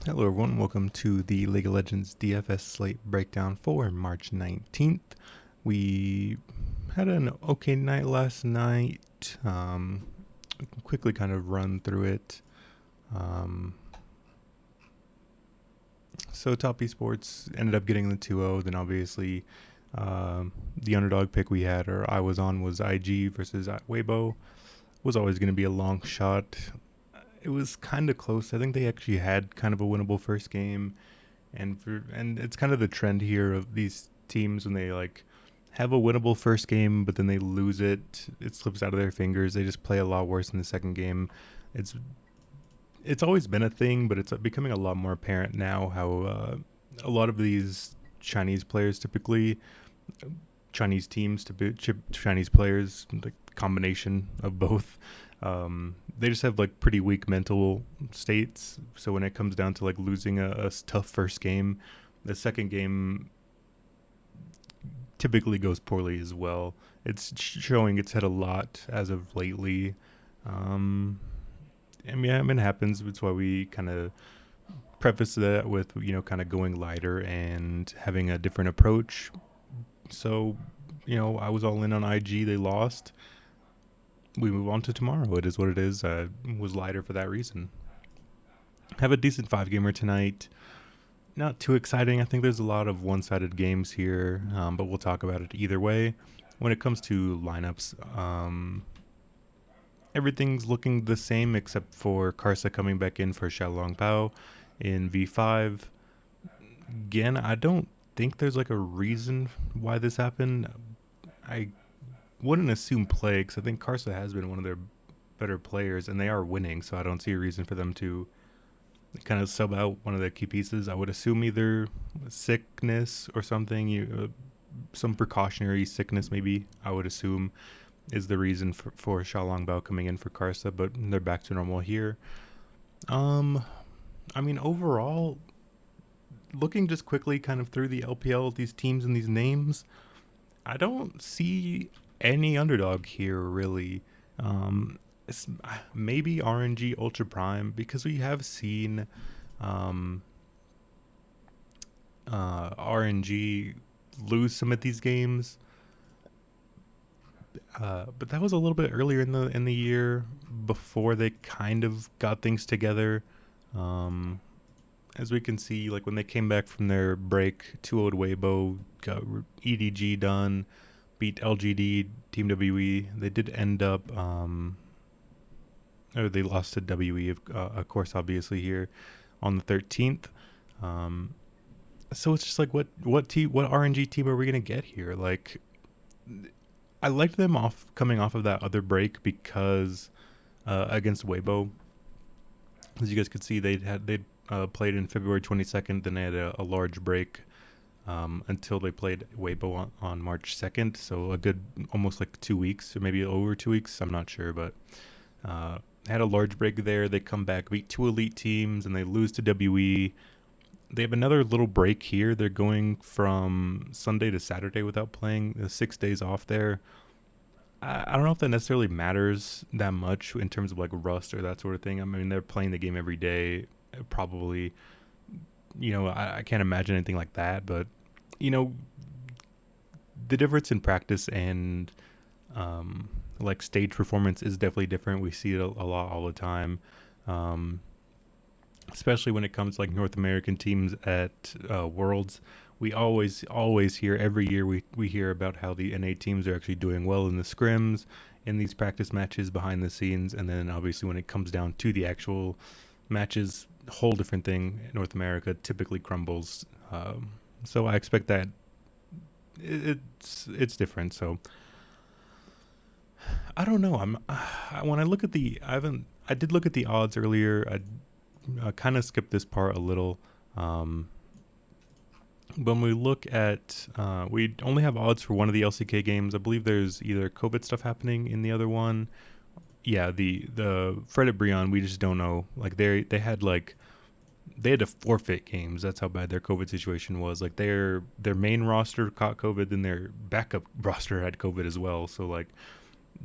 Hello everyone, welcome to the League of Legends DFS slate breakdown for March 19th. We had an okay night last night. Quickly kind of run through it. So Top Esports ended up getting the 2-0. Then obviously the underdog pick we had, or I was on, was IG versus Weibo. Was always going to be a long shot. It was kind of close. I think they actually had kind of a winnable first game, and it's kind of the trend here of these teams when they like have a winnable first game, but then they lose it. It slips out of their fingers. They just play a lot worse in the second game. It's always been a thing, but it's becoming a lot more apparent now how a lot of these Chinese players, typically Chinese teams, Chinese players, like combination of both. They just have like pretty weak mental states. So when it comes down to like losing a tough first game, the second game typically goes poorly as well. It's showing its head a lot as of lately. It happens. That's why we kind of preface that with, kind of going lighter and having a different approach. So, I was all in on IG. They lost. We move on to tomorrow. It is what it is. Was lighter for that reason. Have a decent 5-gamer tonight. Not too exciting. I think there's a lot of one-sided games here, but we'll talk about it either way. When it comes to lineups, everything's looking the same except for Karsa coming back in for Xiaolong Pao in V5. Again, I don't think there's like a reason why this happened. I wouldn't assume play, because I think Karsa has been one of their better players, and they are winning, so I don't see a reason for them to kind of sub out one of their key pieces. I would assume either sickness or something, some precautionary sickness maybe, I would assume, is the reason for Xiaolong Bao coming in for Karsa, but they're back to normal here. Overall, looking just quickly kind of through the LPL, these teams and these names, I don't see any underdog here really. It's maybe RNG Ultra Prime, because we have seen RNG lose some of these games, but that was a little bit earlier in the year, before they kind of got things together. As we can see, like when they came back from their break, 2-0 Weibo, got EDG done, beat LGD, Team WE. They did end up, or they lost to WE, of course, obviously here on the 13th. So it's just like, what RNG team are we gonna get here? Like, I liked them coming off of that other break because against Weibo, as you guys could see, they played in February 22nd. Then they had a large break until they played Weibo on March 2nd. So a good almost like 2 weeks, or maybe over 2 weeks. I'm not sure, but had a large break there. They come back, beat 2 elite teams, and they lose to WE. They have another little break here. They're going from Sunday to Saturday without playing. 6 days off there. I don't know if that necessarily matters that much in terms of like rust or that sort of thing. I mean, they're playing the game every day. Probably, I can't imagine anything like that. But, the difference in practice and like stage performance is definitely different. We see it a lot all the time. Especially when it comes to like North American teams at Worlds. We always hear, every year we hear about how the NA teams are actually doing well in the scrims, in these practice matches behind the scenes, and then obviously when it comes down to the actual matches, whole different thing. North America typically crumbles. So I expect that it's different. So I don't know. When I look at I did look at the odds earlier. I kind of skipped this part a little. When we look at, we only have odds for one of the LCK games. I believe there's either COVID stuff happening in the other one. Yeah, the Fred at Brion, we just don't know. Like they had to forfeit games. That's how bad their COVID situation was. Like their main roster caught COVID, then their backup roster had COVID as well. So like,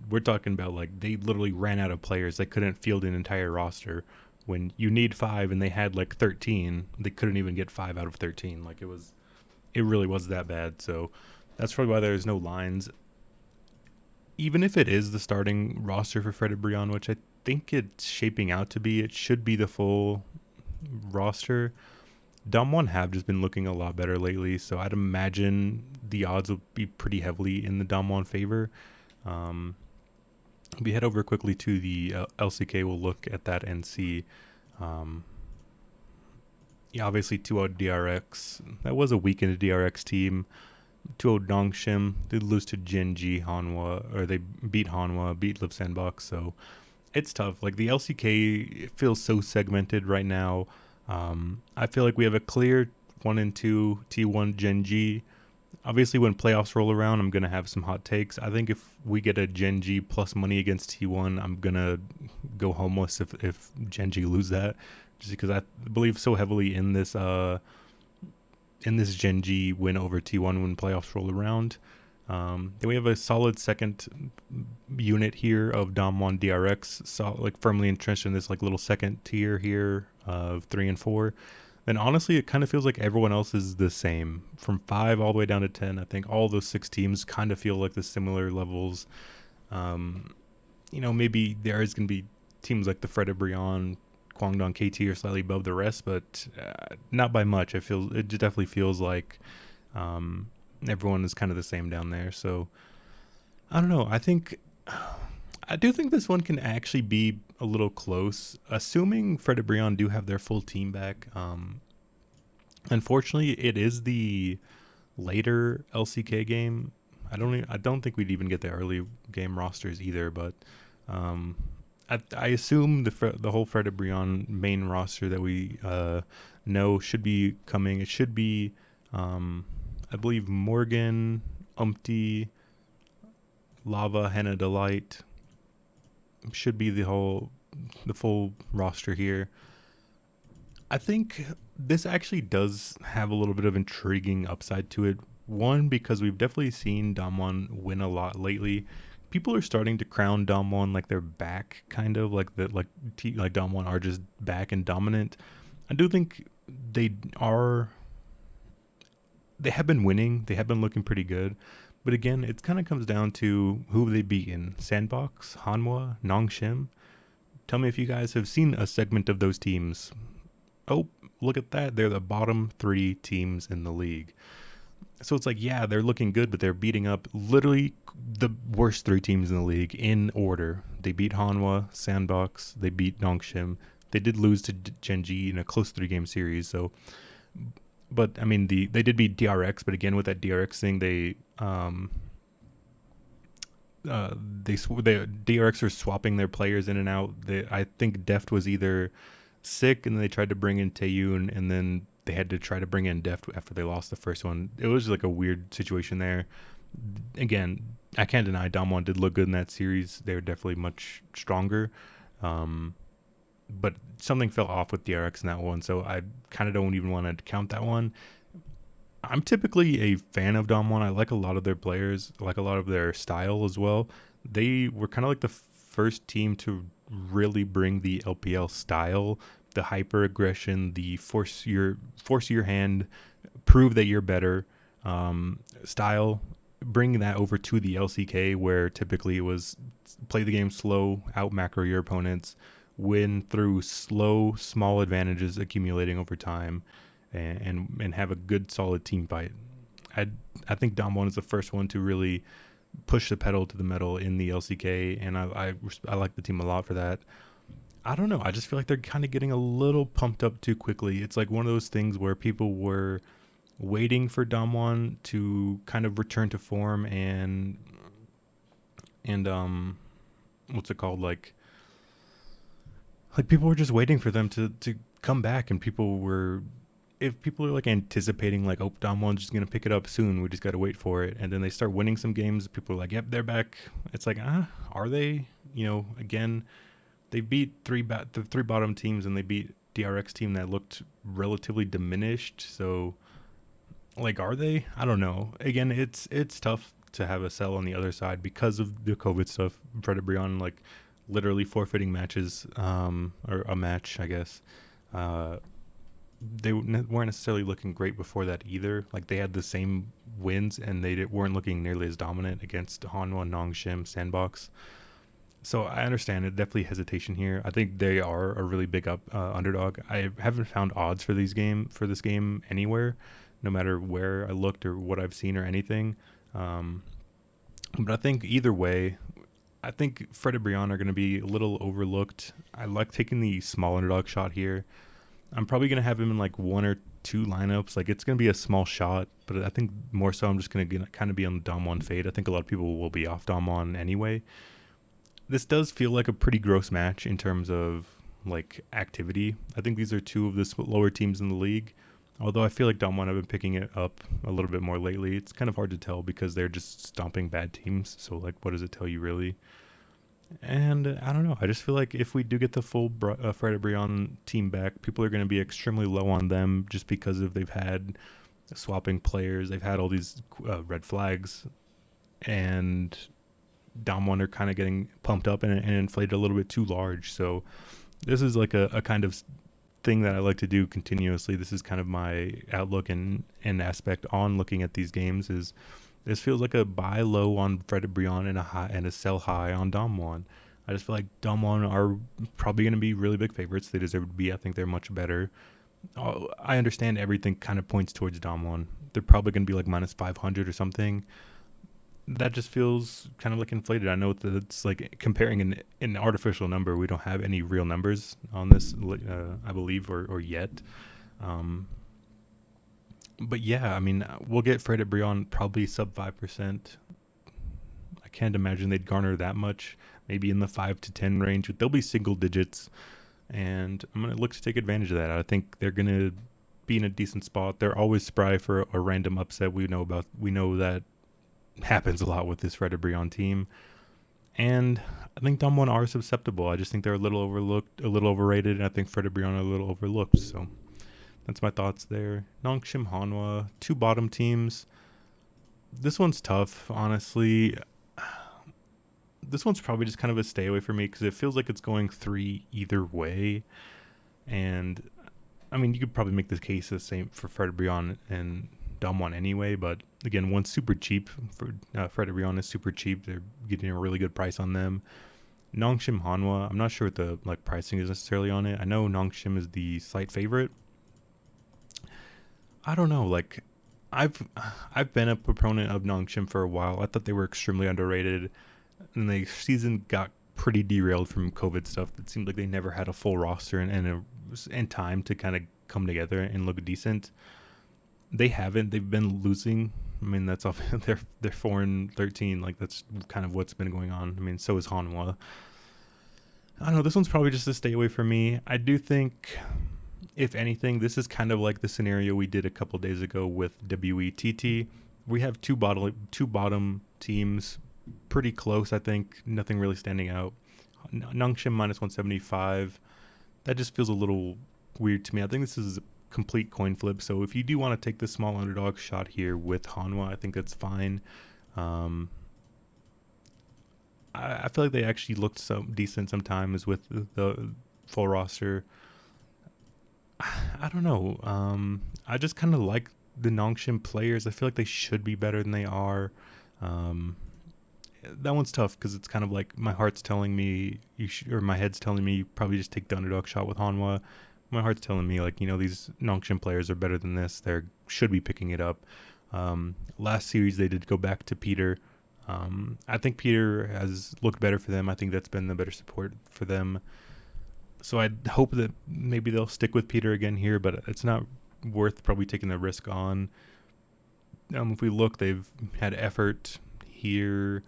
we're talking about like they literally ran out of players. They couldn't field an entire roster when you need 5 and they had like 13, they couldn't even get 5 out of 13. Like it really was that bad. So that's probably why there's no lines. Even if it is the starting roster for Fred Brion, which I think it's shaping out to be, it should be the full roster. Dom 1 have just been looking a lot better lately, so I'd imagine the odds will be pretty heavily in the Dom 1 favor. We head over quickly to the LCK. We'll look at that and see. Yeah, obviously 2-0 DRX. That was a weakened DRX team. 2-0 Dongshim. They lose to Genji Hanwha, or they beat Hanwha, beat Live Sandbox. So it's tough. Like the LCK feels so segmented right now. I feel like we have a clear 1 and 2 T1 Genji. Obviously, when playoffs roll around, I'm going to have some hot takes. I think if we get a Genji plus money against T1, I'm going to go homeless if Genji lose that. Just because I believe so heavily in this Genji win over T1 when playoffs roll around. Then we have a solid second unit here of Dom1 DRX, like firmly entrenched in this like little second tier here of 3 and 4. Then honestly, it kind of feels like everyone else is the same. From 5 all the way down to 10, I think all those 6 teams kind of feel like the similar levels. Maybe there is going to be teams like the Fred Brion, Kwangdong KT are slightly above the rest, but not by much. It just definitely feels like everyone is kind of the same down there. So I don't know. I do think this one can actually be a little close, assuming Fred Brion do have their full team back. Unfortunately, it is the later LCK game. I don't think we'd even get the early game rosters either. But I assume the whole Fred Brion main roster that we know should be coming. It should be, I believe, Morgan, Umpty, Lava, Henna Delight. Should be the full roster here. I think this actually does have a little bit of intriguing upside to it. One, because we've definitely seen Dom1 win a lot lately. People are starting to crown Dom1 like they're back, kind of like Dom1 are just back and dominant. I do think they have been winning. They have been looking pretty good. But again, it kind of comes down to who they beat in Sandbox, Hanwha, Nongshim. Tell me if you guys have seen a segment of those teams. Oh, look at that. They're the bottom 3 teams in the league. So it's like, yeah, they're looking good, but they're beating up literally the worst 3 teams in the league in order. They beat Hanwha, Sandbox, they beat Nongshim. They did lose to Genji in a close 3-game series. So, but I mean, they did beat DRX, but again, with that DRX thing, the DRX are swapping their players in and out. I think Deft was either sick and they tried to bring in Taeyun, and then they had to try to bring in Deft after they lost the first one. It was like a weird situation there. Again, I can't deny Dom1 did look good in that series. They were definitely much stronger. But something fell off with DRX in that one, so I kind of don't even want to count that one. I'm typically a fan of Dom1. I like a lot of their players. I like a lot of their style as well. They were kind of like the first team to really bring the LPL style, the hyper aggression, the force your hand, prove that you're better style. Bringing that over to the LCK, where typically it was play the game slow, out macro your opponents, win through slow, small advantages accumulating over time, and have a good solid team fight. I think Dom1 is the first one to really push the pedal to the metal in the LCK, and I like the team a lot for that. I don't know. I just feel like they're kind of getting a little pumped up too quickly. It's like one of those things where people were waiting for Dom1 to kind of return to form and what's it called, like people were just waiting for them to come back, and if people are like anticipating like, oh, Dom1's just gonna pick it up soon, we just gotta wait for it, and then they start winning some games, people are like, yep, they're back. It's like, are they? Again, they beat the 3 bottom teams, and they beat DRX team that looked relatively diminished. So like, are they? I don't know. Again, it's tough to have a sell on the other side because of the COVID stuff. Fred Brion like literally forfeiting matches, or a match, I guess. Uh, they weren't necessarily looking great before that either. Like they had the same wins, and they weren't looking nearly as dominant against Hanwha, Nongshim, Sandbox. So I understand it. Definitely hesitation here. I think they are a really big underdog. I haven't found odds for this game anywhere, no matter where I looked or what I've seen or anything. Um, but I think either way, I think Fred and Brian are going to be a little overlooked. I like taking the small underdog shot here. I'm probably going to have him in like one or two lineups. Like it's going to be a small shot, but I think more so I'm just going to kind of be on the Dom 1 fade. I think a lot of people will be off Dom 1 anyway. This does feel like a pretty gross match in terms of like activity. I think these are two of the lower teams in the league. Although I feel like Dom 1 have been picking it up a little bit more lately. It's kind of hard to tell because they're just stomping bad teams. So like, what does it tell you really? And I don't know. I just feel like if we do get the full Fred and Brian team back, people are going to be extremely low on them just because of they've had swapping players. They've had all these red flags, and Dom 1 are kind of getting pumped up and inflated a little bit too large. So this is like a kind of thing that I like to do continuously. This is kind of my outlook and aspect on looking at these games. Is this feels like a buy low on Fred and Brian and a sell high on Dom 1. I just feel like Dom 1 are probably going to be really big favorites. They deserve to be. I think they're much better. I understand everything kind of points towards Dom 1. They're probably going to be like minus 500 or something. That just feels kind of like inflated. I know that it's like comparing an artificial number. We don't have any real numbers on this, I believe, or yet. But yeah, I mean, we'll get Fred and Brian probably sub 5%. I can't imagine they'd garner that much. Maybe in the 5 to 10 range. But they'll be single digits, and I'm gonna look to take advantage of that. I think they're gonna be in a decent spot. They're always spry for a random upset. We know that happens a lot with this Fred and Brian team. And I think Dom 1 are susceptible. I just think they're a little overlooked, a little overrated, and I think Fred and Brian are a little overlooked. So that's my thoughts there. Nongshim, Hanwha, two bottom teams. This one's tough, honestly. This one's probably just kind of a stay away for me because it feels like it's going 3 either way. And I mean, you could probably make the case the same for Fred and Brian and Dom 1 anyway, but again, one's super cheap. For Fred and Brian is super cheap. They're getting a really good price on them. Nongshim, Hanwha, I'm not sure what the like pricing is necessarily on it. I know Nongshim is the slight favorite. I don't know. Like, I've been a proponent of Nongshim for a while. I thought they were extremely underrated, and the season got pretty derailed from COVID stuff. It seemed like they never had a full roster and time to kind of come together and look decent. They haven't. They've been losing. I mean, that's off. They're 4-13. Like that's kind of what's been going on. I mean, so is Hanwha. I don't know. This one's probably just a stay away from me. I do think, if anything, this is kind of like the scenario we did a couple days ago with WETT. We have two bottom teams, pretty close. I think nothing really standing out. Nongshim minus 175. That just feels a little weird to me. I think this is a complete coin flip. So if you do want to take the small underdog shot here with Hanwha, I think that's fine. I feel like they actually looked so decent sometimes with the full roster. I don't know. I just kind of like the Nongshim players. I feel like they should be better than they are. That one's tough because it's kind of like my heart's telling me or my head's telling me you probably just take the underdog shot with Hanwha. My heart's telling me like, these Nongshim players are better than this. They should be picking it up. Last series they did go back to Peter. I think Peter has looked better for them. I think that's been the better support for them. So I hope that maybe they'll stick with Peter again here, but it's not worth probably taking the risk on. If we look, they've had effort here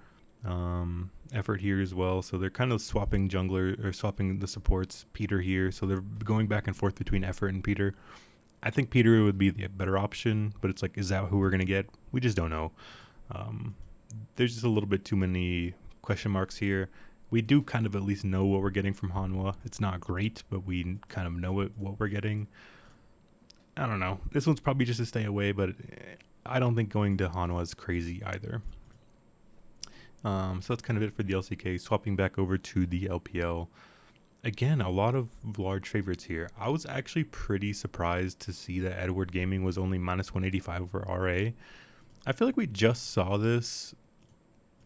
as well. So they're kind of swapping jungler or swapping the supports, Peter here. So they're going back and forth between effort and Peter. I think Peter would be the better option, but it's like, is that who we're going to get? We just don't know. There's just a little bit too many question marks here. We do kind of at least know what we're getting from Hanwha. It's not great, but we kind of know what we're getting. I don't know. This one's probably just a stay away, but I don't think going to Hanwha is crazy either. So that's kind of it for the LCK. Swapping back over to the LPL. Again, a lot of large favorites here. I was actually pretty surprised to see that Edward Gaming was only minus 185 over RA. I feel like we just saw this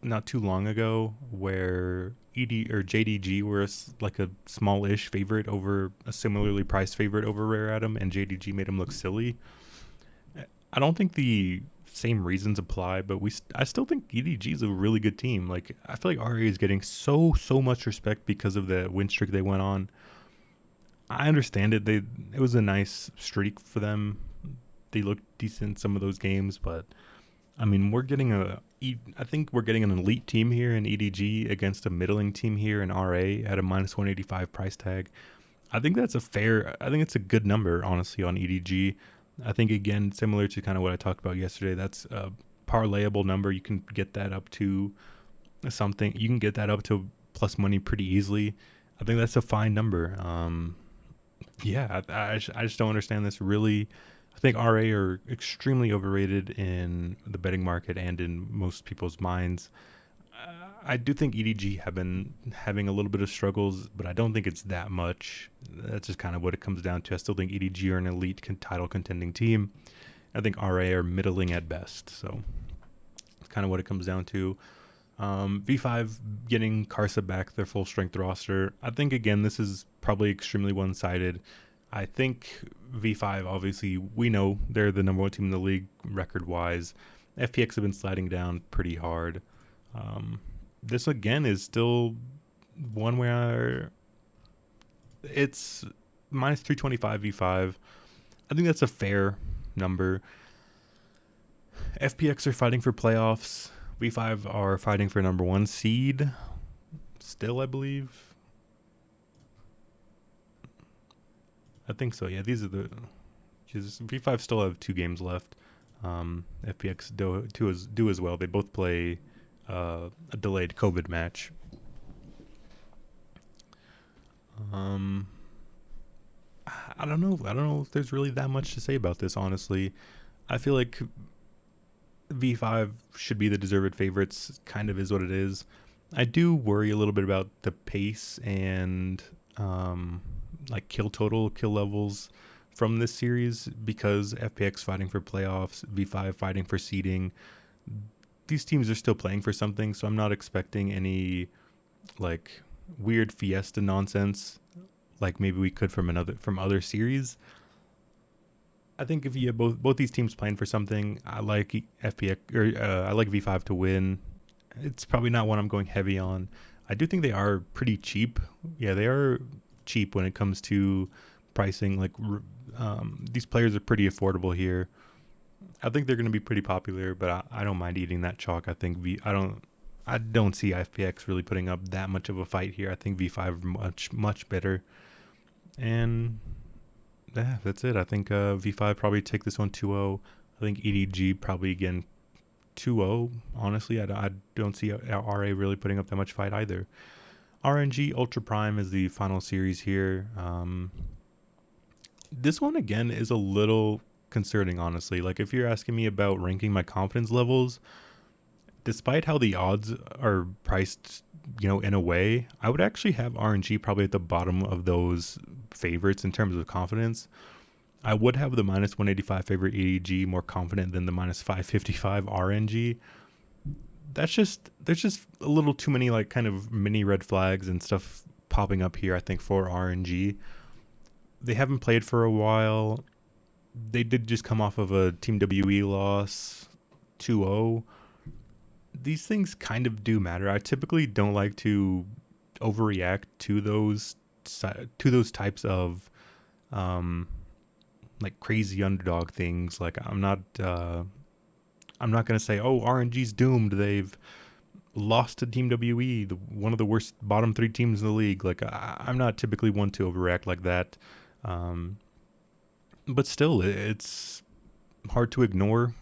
not too long ago where ED or JDG were like a small-ish favorite over a similarly priced favorite over Rare Atom, and JDG made him look silly. I don't think the same reasons apply, but I still think EDG is a really good team. Like, I feel like RA is getting so much respect because of the win streak they went on. I understand it. It was a nice streak for them. They looked decent some of those games, but I mean, I think we're getting an elite team here in EDG against a middling team here in RA at a minus 185 price tag. I think it's a good number, honestly, on EDG. I think, again, similar to kind of what I talked about yesterday, that's a parlayable number. You can get that up to something. You can get that up to plus money pretty easily. I think that's a fine number. I just don't understand this really. I think RA are extremely overrated in the betting market and in most people's minds. I do think EDG have been having a little bit of struggles, but I don't think it's that much. That's just kind of what it comes down to. I still think EDG are an elite title contending team. I think RA are middling at best. So it's kind of what it comes down to. V5 getting Karsa back, their full strength roster. I think, again, this is probably extremely one-sided. I think V5, obviously, we know they're the number one team in the league record-wise. FPX have been sliding down pretty hard. This, again, is still one where it's minus 325 V5. I think that's a fair number. FPX are fighting for playoffs. V5 are fighting for number one seed. Still, I believe. I think so. Yeah, these are V5 still have 2 games left. FPX do as well. They both play a delayed COVID match. I don't know. I don't know if there's really that much to say about this, honestly. I feel like V5 should be the deserved favorites. Kind of is what it is. I do worry a little bit about the pace and like kill levels from this series, because FPX fighting for playoffs, V5 fighting for seeding. These teams are still playing for something, so I'm not expecting any like weird fiesta nonsense like maybe we could from other series. I think if you have both these teams playing for something, I like I like V5 to win. It's probably not one I'm going heavy on. I do think they are pretty cheap. Yeah, they are cheap when it comes to pricing. Like these players are pretty affordable here. I think they're going to be pretty popular, but I don't mind eating that chalk. I think I don't see FPX really putting up that much of a fight here. I think V5 are much better. And yeah, that's it. I think V5 probably take this one 2-0. I think EDG probably, again, 2-0. Honestly, I don't see RA really putting up that much fight either. RNG Ultra Prime is the final series here. This one, again, is a little concerning, honestly. Like, if you're asking me about ranking my confidence levels, despite how the odds are priced, in a way, I would actually have RNG probably at the bottom of those favorites in terms of confidence. I would have the minus 185 favorite EDG more confident than the minus 555 RNG. There's just a little too many like kind of mini red flags and stuff popping up here, I think, for RNG. They haven't played for a while. They did just come off of a Team WE loss, 2-0. These things kind of do matter. I typically don't like to overreact to those types of like crazy underdog things. Like I'm not gonna say, oh, RNG's doomed. They've lost to Team WE, one of the worst bottom 3 teams in the league. Like I'm not typically one to overreact like that. But still, it's hard to ignore,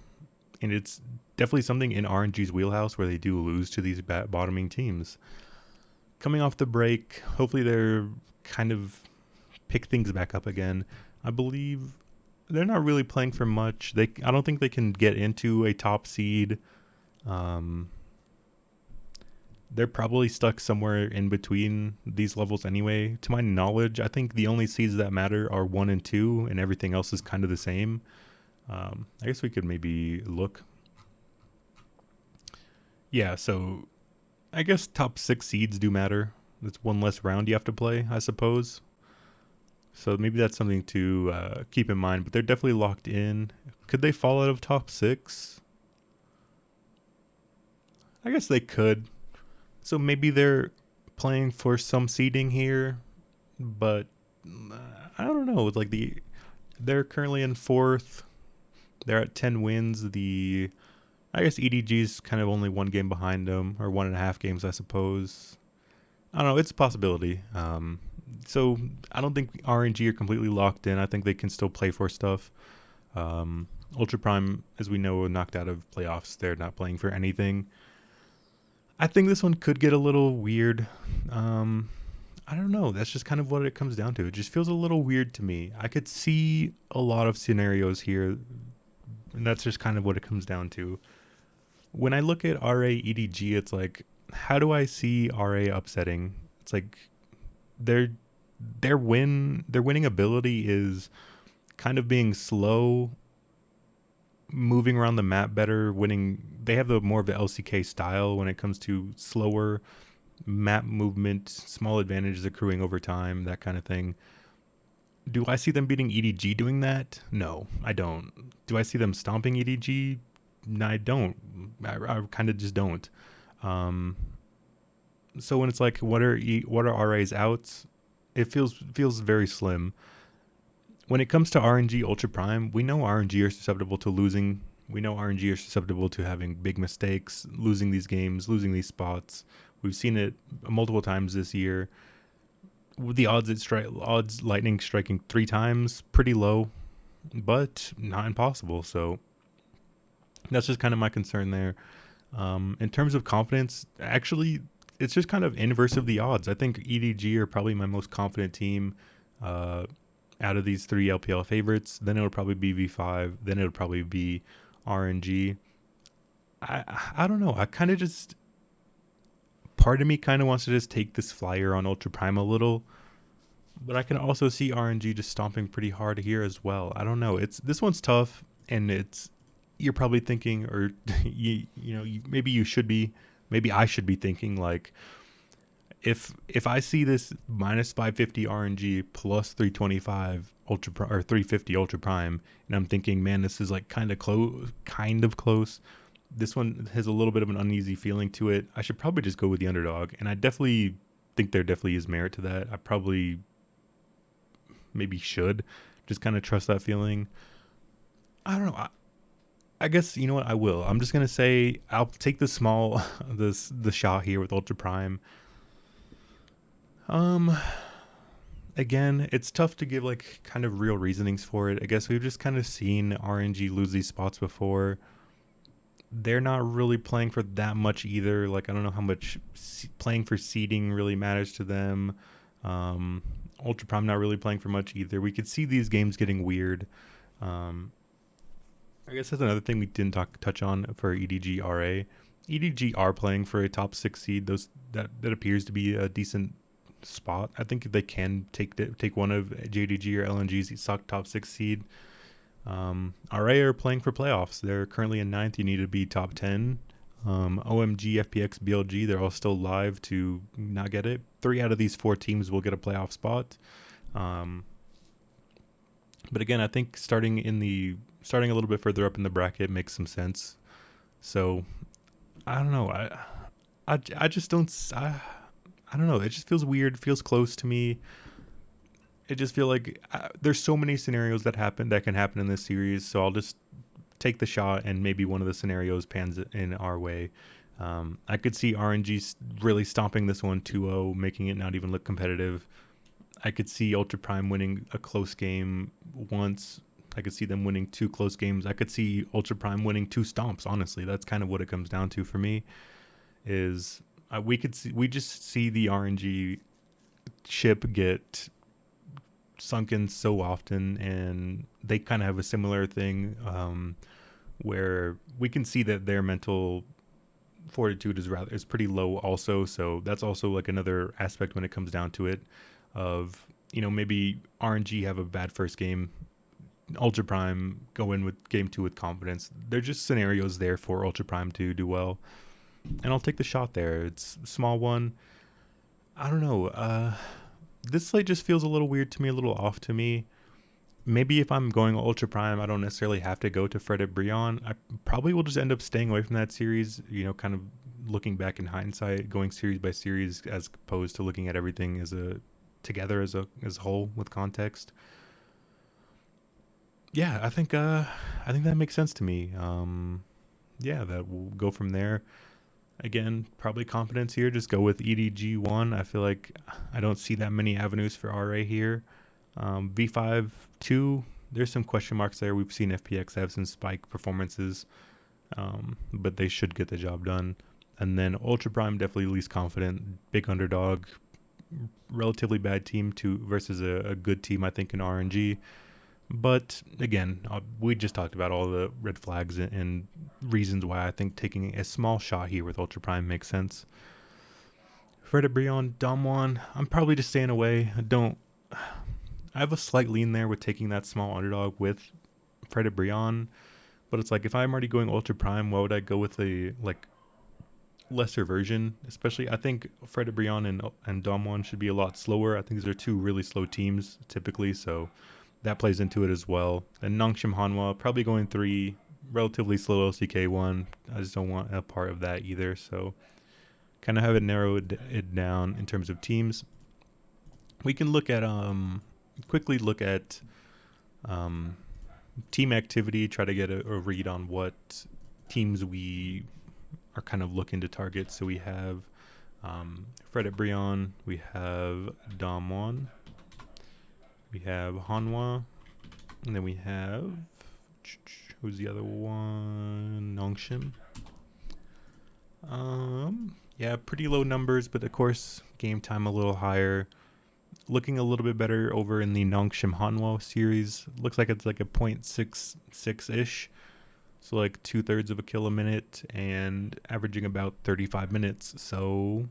and it's definitely something in RNG's wheelhouse where they do lose to these bottoming teams. Coming off the break, hopefully they're kind of pick things back up again. I believe they're not really playing for much. I don't think they can get into a top seed. they're probably stuck somewhere in between these levels anyway. To my knowledge, I think the only seeds that matter are 1 and 2, and everything else is kind of the same. I guess we could maybe look. Yeah, so I guess top 6 seeds do matter. That's one less round you have to play, I suppose. So maybe that's something to keep in mind. But they're definitely locked in. Could they fall out of top 6? I guess they could. So maybe they're playing for some seeding here, but I don't know. Like they're currently in 4th. They're at 10 wins. I guess EDG's kind of only 1 game behind them, or 1.5 games, I suppose. I don't know. It's a possibility. So I don't think RNG are completely locked in. I think they can still play for stuff. Ultra Prime, as we know, knocked out of playoffs. They're not playing for anything. I think this one could get a little weird. I don't know. That's just kind of what it comes down to. It just feels a little weird to me. I could see a lot of scenarios here, and that's just kind of what it comes down to. When I look at RA EDG, it's like, how do I see RA upsetting? It's like their winning ability is kind of being slow, moving around the map better, winning. They have more of the LCK style when it comes to slower map movement, small advantages accruing over time, that kind of thing. Do I see them beating EDG doing that? No, I don't. Do I see them stomping EDG? No, I don't. I kind of just don't. So when it's like, what are RA's outs? It feels very slim. When it comes to RNG Ultra Prime, we know RNG are susceptible to losing. We know RNG are susceptible to having big mistakes, losing these games, losing these spots. We've seen it multiple times this year. With the odds Lightning striking 3 times, pretty low, but not impossible. So that's just kind of my concern there. In terms of confidence, actually, it's just kind of inverse of the odds. I think EDG are probably my most confident team out of these 3 LPL favorites. Then it'll probably be V5. Then it'll probably be RNG. I don't know. I kind of just, part of me kind of wants to just take this flyer on Ultra Prime a little, but I can also see RNG just stomping pretty hard here as well. I don't know. This one's tough, and you're probably thinking, or maybe I should be thinking, like, if I see this minus 550 RNG plus 325 or 350 Ultra Prime, and I'm thinking, man, this is like kind of close. This one has a little bit of an uneasy feeling to it. I should probably just go with the underdog, and I definitely think there definitely is merit to that. I probably maybe should just kind of trust that feeling. I don't know. I guess, you know what, I will. I'm just gonna say I'll take the shot here with Ultra Prime. Again, it's tough to give like kind of real reasonings for it. I guess we've just kind of seen RNG lose these spots before. They're not really playing for that much either. Like, I don't know how much playing for seeding really matters to them. Ultra Prime not really playing for much either. We could see these games getting weird. I guess that's another thing we didn't touch on for EDG RA. EDG are playing for a top 6 seed. That appears to be a decent spot. I think they can take one of JDG or LNG's top 6 seed. RA are playing for playoffs. They're currently in 9th. You need to be top 10. OMG, FPX, BLG, they're all still live to not get it. 3 out of these 4 teams will get a playoff spot. But again, I think starting a little bit further up in the bracket makes some sense. So I don't know. I just don't. I don't know. It just feels weird. It feels close to me. It just feel like there's so many scenarios that can happen in this series. So I'll just take the shot, and maybe one of the scenarios pans in our way. I could see RNG really stomping this one 2-0, making it not even look competitive. I could see Ultra Prime winning a close game once. I could see them winning 2 close games. I could see Ultra Prime winning 2 stomps. Honestly, that's kind of what it comes down to for me. Is we just see the RNG ship get sunken so often, and they kind of have a similar thing where we can see that their mental fortitude is pretty low also, so that's also like another aspect when it comes down to it of, maybe RNG have a bad first game, Ultra Prime go in with game 2 with confidence. They're just scenarios there for Ultra Prime to do well, and I'll take the shot there. It's a small one. I don't know. This slate just feels a little weird to me, a little off to me. Maybe if I'm going Ultra Prime, I don't necessarily have to go to Fred at Brion. I probably will just end up staying away from that series, kind of looking back in hindsight, going series by series as opposed to looking at everything as a whole with context. Yeah, I think that makes sense to me. Yeah, that will go from there. Again, probably confidence here. Just go with EDG1. I feel like I don't see that many avenues for RA here. V5 2. There's some question marks there. We've seen FPX have some spike performances, but they should get the job done. And then Ultra Prime, definitely least confident. Big underdog. Relatively bad team versus a good team, I think, in RNG. But again, we just talked about all the red flags and reasons why I think taking a small shot here with Ultra Prime makes sense. Fred Brion, Domwan, I'm probably just staying away. I have a slight lean there with taking that small underdog with Fred Brion, but it's like if I'm already going Ultra Prime, why would I go with a lesser version? Especially, I think Fred Brion and Domwan should be a lot slower. I think these are two really slow teams typically, so that plays into it as well. And Nongshim Hanwha, probably going 3, relatively slow LCK 1. I just don't want a part of that either. So kind of have it narrowed it down in terms of teams. We can quickly look at team activity, try to get a read on what teams we are kind of looking to target. So we have Fred at Brion, we have Damwon, we have Hanwha, and then we have, who's the other one? Nongshim. Yeah, pretty low numbers, but of course, game time a little higher. Looking a little bit better over in the Nongshim Hanwha series. Looks like it's like a 0.66-ish. So like 2/3 of a kill a minute and averaging about 35 minutes. So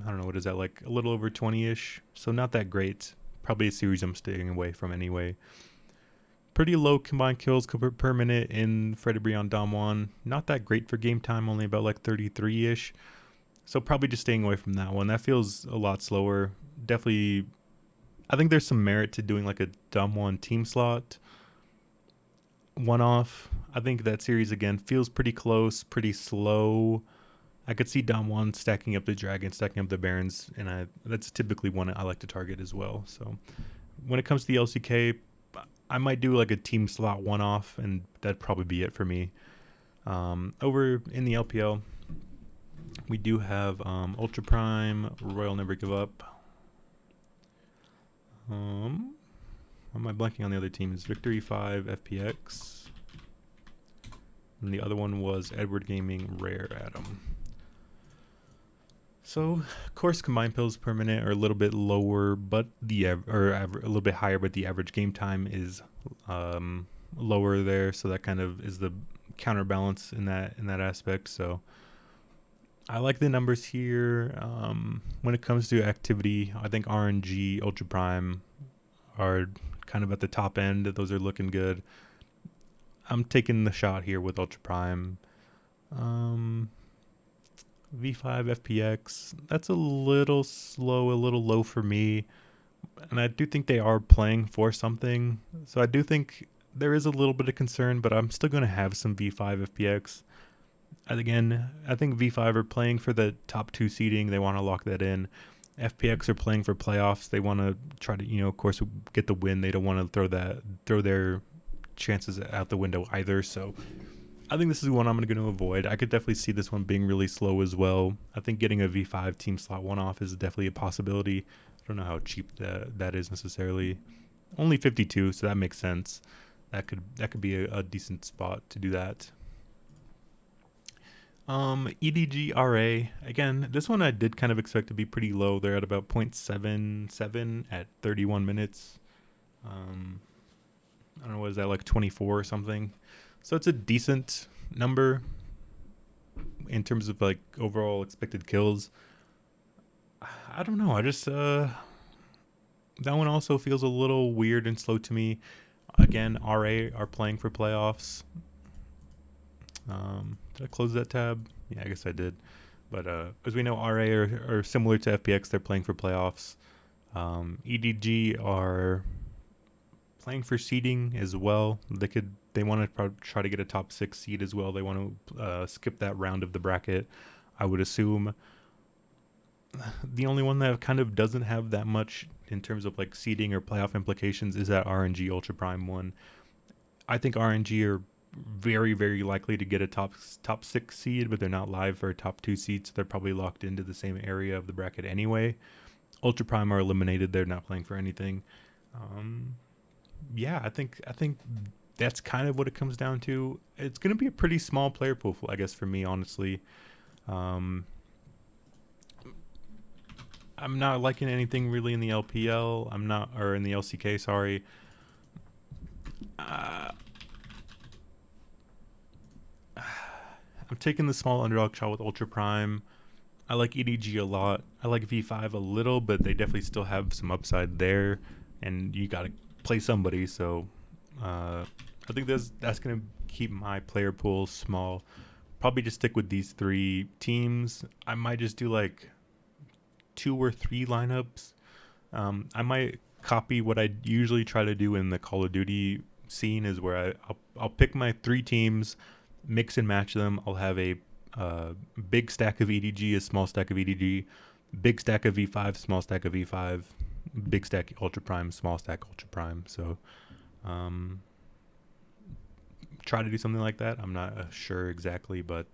I don't know, what is that, like a little over 20-ish? So not that great. Probably a series I'm staying away from anyway. Pretty low combined kills per minute in Fred Brion Damwon. Not that great for game time, only about like 33-ish. So probably just staying away from that one. That feels a lot slower. Definitely, I think there's some merit to doing like a Damwon team slot one-off. I think that series, again, feels pretty close, pretty slow. I could see Damwon stacking up the Dragon, stacking up the Barons, and that's typically one I like to target as well. So when it comes to the LCK, I might do like a team slot one-off, and that'd probably be it for me. Over in the LPL, we do have Ultra Prime, Royal Never Give Up. Am I blanking on the other team? It's Victory 5, FPX. And the other one was Edward Gaming, Rare Atom. So, of course, combined pills per minute are a little bit lower, but a little bit higher, but the average game time is lower there. So that kind of is the counterbalance in that aspect. So I like the numbers here. When it comes to activity, I think RNG, Ultra Prime are kind of at the top end. Those are looking good. I'm taking the shot here with Ultra Prime. V5 FPX, that's a little slow, a little low for me. And I do think they are playing for something. So I do think there is a little bit of concern, but I'm still going to have some V5 FPX. And again, I think V5 are playing for the top 2 seeding. They want to lock that in. FPX are playing for playoffs. They want to try to, of course, get the win. They don't want to throw their chances out the window either. So I think this is one I'm going to avoid. I could definitely see this one being really slow as well. I think getting a V5 team slot one-off is definitely a possibility. I don't know how cheap that is necessarily. Only 52, so that makes sense. That could be a decent spot to do that. EDG RA, again, this one I did kind of expect to be pretty low. They're at about 0.77 at 31 minutes. I don't know, what is that, like 24 or something? So it's a decent number. in terms of like overall expected kills, I don't know. I just that one also feels a little weird and slow to me. Again, RA are playing for playoffs. Did I close that tab? Yeah, I guess I did. But as we know, RA are similar to FPX. They're playing for playoffs. EDG are playing for seeding as well. They want to try to get a top 6 seed as well. They want to skip that round of the bracket, I would assume. The only one that kind of doesn't have that much in terms of like seeding or playoff implications is that RNG Ultra Prime one. I think RNG are very, very likely to get a top 6 seed, but they're not live for a top 2 seed, so they're probably locked into the same area of the bracket anyway. Ultra Prime are eliminated; they're not playing for anything. Yeah, I think that's kind of what it comes down to. It's going to be a pretty small player pool, I guess, for me, honestly. I'm not liking anything really in the LPL. Or in the LCK, sorry. I'm taking the small underdog shot with Ultra Prime. I like EDG a lot. I like V5 a little, but they definitely still have some upside there, and you got to play somebody. So I think that's going to keep my player pool small. Probably just stick with these 3 teams. I might just do like 2 or 3 lineups. I might copy what I usually try to do in the Call of Duty scene, is where I'll pick my 3 teams, mix and match them. I'll have a big stack of EDG, a small stack of EDG, big stack of V5, small stack of V5, big stack Ultra Prime, small stack Ultra Prime. So try to do something like that. I'm not sure exactly, but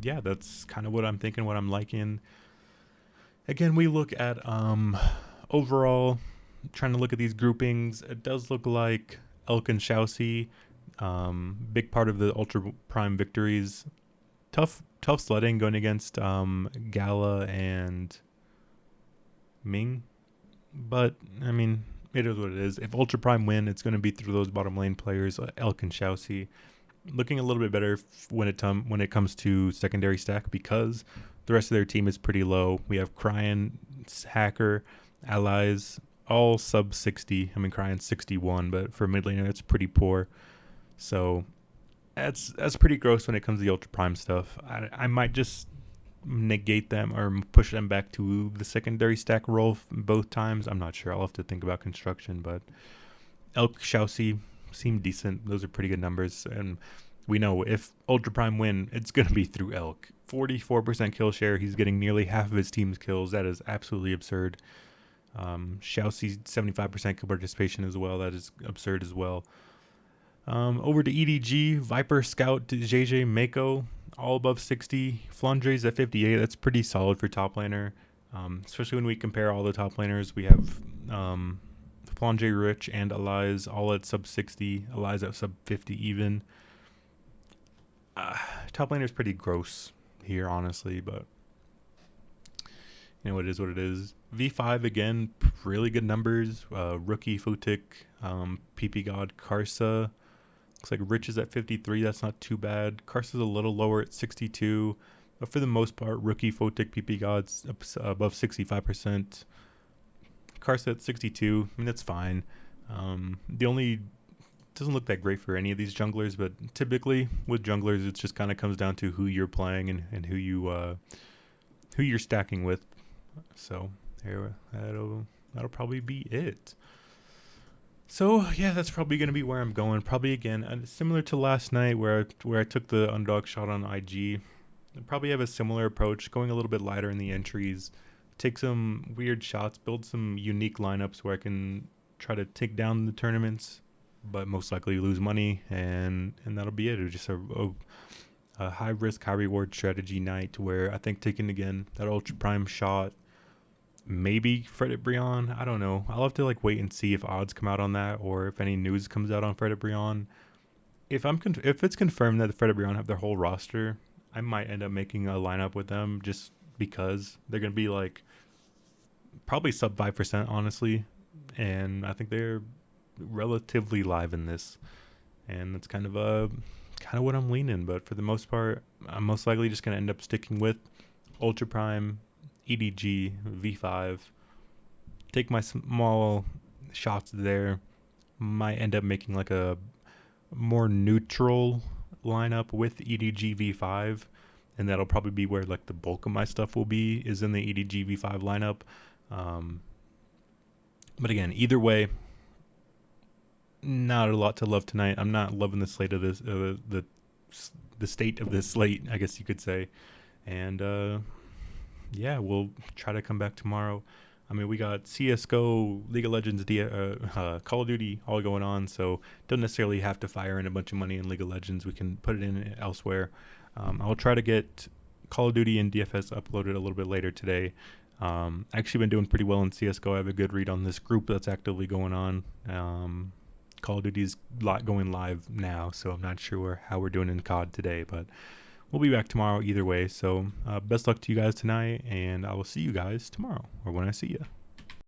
yeah, that's kind of what I'm thinking, what I'm liking. Again, we look at overall, trying to look at these groupings. It does look like Elk and Shousey, big part of the Ultra Prime victories. Tough sledding going against Gala and Ming, but I mean, it is what it is. If Ultra Prime win, it's going to be through those bottom lane players, Elk and Shousey. Looking a little bit better when it comes to secondary stack, because the rest of their team is pretty low. We have Cryan, Hacker, Allies, all sub 60. I mean, Cryan's 61, but for mid laner, that's pretty poor. So that's pretty gross when it comes to the Ultra Prime stuff. I might just negate them or push them back to the secondary stack role both times. I'm not sure. I'll have to think about construction, but Elk, Shousey seem decent. Those are pretty good numbers, and we know if Ultra Prime win, it's going to be through Elk. 44% kill share. He's getting nearly half of his team's kills. That is absolutely absurd. Shousey 75% kill participation as well. That is absurd as well. Over to EDG, Viper, Scout, JJ, Mako, all above 60. Flandre's at 58. That's pretty solid for top laner. Especially when we compare all the top laners. We have Flandre, Rich, and Elias all at sub 60. Elias at sub 50 even. Top laner is pretty gross here, honestly, but you know, it is what it is. V5 again, really good numbers. Rookie, Futik, PP God, Karsa. Looks like Rich is at 53. That's not too bad. Karsa's a little lower at 62, but for the most part, Rookie, Futik, PP God's above 65%. Karsa at 62. I mean, that's fine. The only doesn't look that great for any of these junglers, but typically with junglers, it just kind of comes down to who you're playing and who you're stacking with. So here, that'll probably be it. So yeah, that's probably going to be where I'm going. Probably again, similar to last night where I took the underdog shot on IG. I probably have a similar approach, going a little bit lighter in the entries, take some weird shots, build some unique lineups where I can try to take down the tournaments, but most likely lose money, and that'll be it. It was just a high risk, high reward strategy night where I think taking again that Ultra Prime shot, maybe Fredit Brion, I don't know. I'll have to like wait and see if odds come out on that or if any news comes out on Fredit Brion. If it's confirmed that the Fredit Brion have their whole roster, I might end up making a lineup with them just because they're gonna be like probably sub 5%, honestly, and I think they're relatively live in this, and it's kind of kind of what I'm leaning. But for the most part, I'm most likely just gonna end up sticking with Ultra Prime, EDG, V5. Take my small shots there. Might end up making like a more neutral lineup with EDG V5, and that'll probably be where like the bulk of my stuff will be, is in the EDG V5 lineup. But again, either way, not a lot to love tonight. I'm not loving the slate of this, the state of this slate, I guess you could say. And yeah, we'll try to come back tomorrow. I mean, we got CSGO, League of Legends, Call of Duty all going on, so don't necessarily have to fire in a bunch of money in League of Legends. We can put it in elsewhere. I'll try to get Call of Duty and DFS uploaded a little bit later today. Actually been doing pretty well in CSGO. I have a good read on this group that's actively going on. Call of Duty's going live now, so I'm not sure how we're doing in COD today, but we'll be back tomorrow either way. So best luck to you guys tonight, and I will see you guys tomorrow, or when I see you.